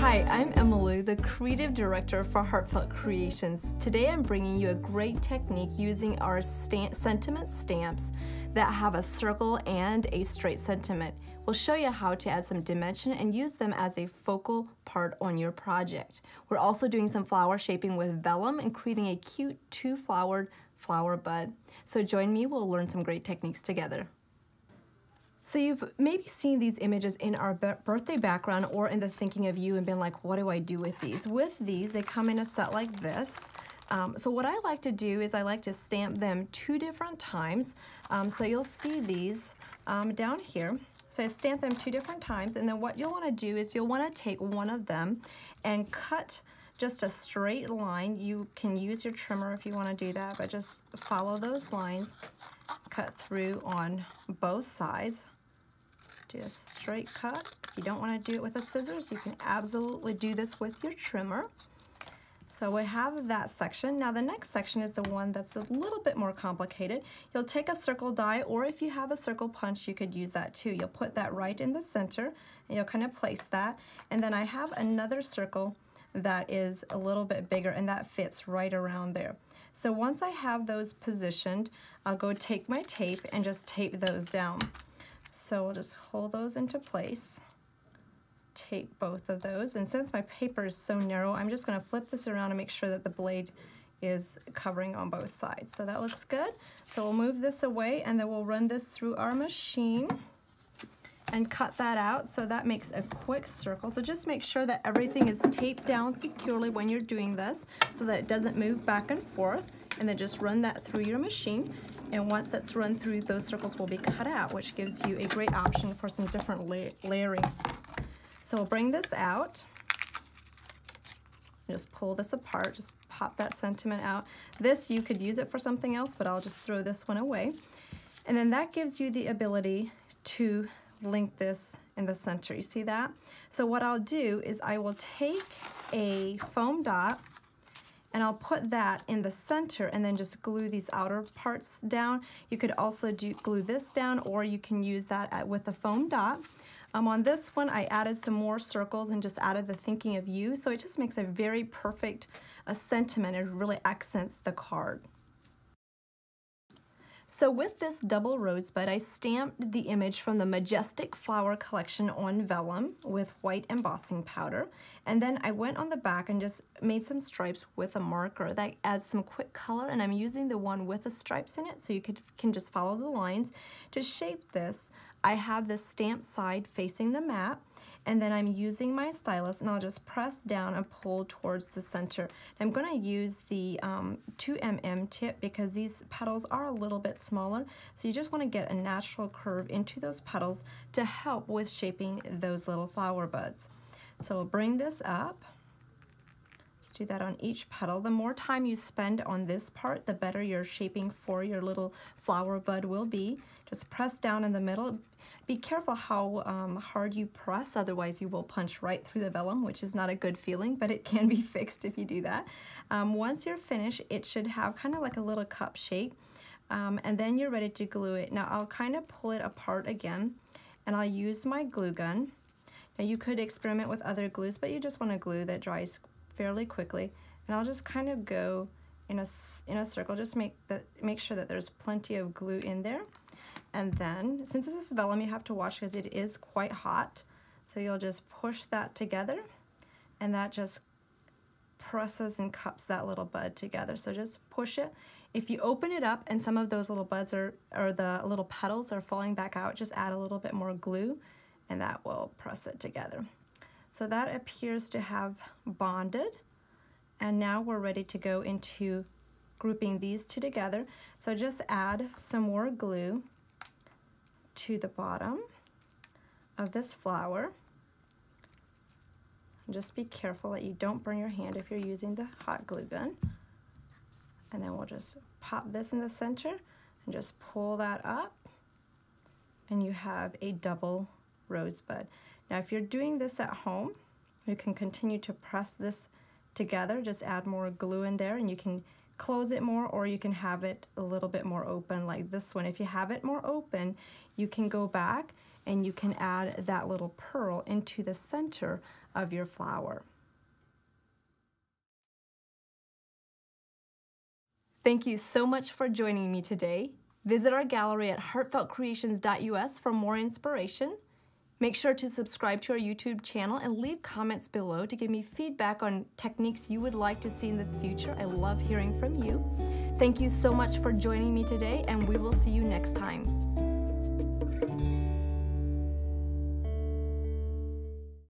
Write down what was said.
Hi, I'm Emily, the Creative Director for Heartfelt Creations. Today I'm bringing you a great technique using our sentiment stamps that have a circle and a straight sentiment. We'll show you how to add some dimension and use them as a focal part on your project. We're also doing some flower shaping with vellum and creating a cute two-flowered flower bud. So join me, we'll learn some great techniques together. So you've maybe seen these images in our birthday background or in the thinking of you and been like, what do I do with these? With these, they come in a set like this. So what I like to do is I like to stamp them 2 different times. So you'll see these down here. So I stamp them 2 different times, and then what you'll want to do is you'll want to take one of them and cut just a straight line. You can use your trimmer if you want to do that, but just follow those lines, cut through on both sides. Do a straight cut. If you don't want to do it with the scissors, you can absolutely do this with your trimmer. So we have that section. Now the next section is the one that's a little bit more complicated. You'll take a circle die, or if you have a circle punch, you could use that too. You'll put that right in the center, and you'll kind of place that. And then I have another circle that is a little bit bigger, and that fits right around there. So once I have those positioned, I'll go take my tape and just tape those down. So we'll just hold those into place, tape both of those, and since my paper is so narrow, I'm just going to flip this around and make sure that the blade is covering on both sides. So that looks good. So we'll move this away, and then we'll run this through our machine and cut that out. So that makes a quick circle. So just make sure that everything is taped down securely when you're doing this so that it doesn't move back and forth, and then just run that through your machine. And once that's run through, those circles will be cut out, which gives you a great option for some different layering. So we'll bring this out, just pull this apart, just pop that sentiment out. This, you could use it for something else, but I'll just throw this one away. And then that gives you the ability to link this in the center. You see that? So what I'll do is I will take a foam dot, and I'll put that in the center and then just glue these outer parts down. You could also glue this down, or you can use that with the foam dot. On this one, I added some more circles and just added the thinking of you, so it just makes a very perfect sentiment. It really accents the card. So with this double rosebud, I stamped the image from the Majestic Flower collection on vellum with white embossing powder. And then I went on the back and just made some stripes with a marker that adds some quick color, and I'm using the one with the stripes in it, so you can just follow the lines. To shape this, I have this stamped side facing the mat, and then I'm using my stylus, and I'll just press down and pull towards the center. I'm going to use the 2mm tip because these petals are a little bit smaller, so you just want to get a natural curve into those petals to help with shaping those little flower buds. So we'll bring this up. Let's do that on each petal. The more time you spend on this part, the better your shaping for your little flower bud will be. Just press down in the middle. Be careful how hard you press, otherwise you will punch right through the vellum, which is not a good feeling, but it can be fixed if you do that. Once you're finished, it should have kind of like a little cup shape, and then you're ready to glue it. Now I'll kind of pull it apart again, and I'll use my glue gun. Now you could experiment with other glues, but you just want a glue that dries fairly quickly, and I'll just kind of go in a circle. Just make sure that there's plenty of glue in there. And then, since this is vellum, you have to watch because it is quite hot. So you'll just push that together, and that just presses and cups that little bud together. So just push it. If you open it up and some of those little buds or the little petals are falling back out, just add a little bit more glue, and that will press it together. So that appears to have bonded, and now we're ready to go into grouping these 2 together. So just add some more glue to the bottom of this flower. And just be careful that you don't burn your hand if you're using the hot glue gun. And then we'll just pop this in the center and just pull that up, and you have a double rosebud. Now if you're doing this at home, you can continue to press this together, just add more glue in there, and you can close it more, or you can have it a little bit more open like this one. If you have it more open, you can go back and you can add that little pearl into the center of your flower. Thank you so much for joining me today. Visit our gallery at heartfeltcreations.us for more inspiration. Make sure to subscribe to our YouTube channel and leave comments below to give me feedback on techniques you would like to see in the future. I love hearing from you. Thank you so much for joining me today, and we will see you next time.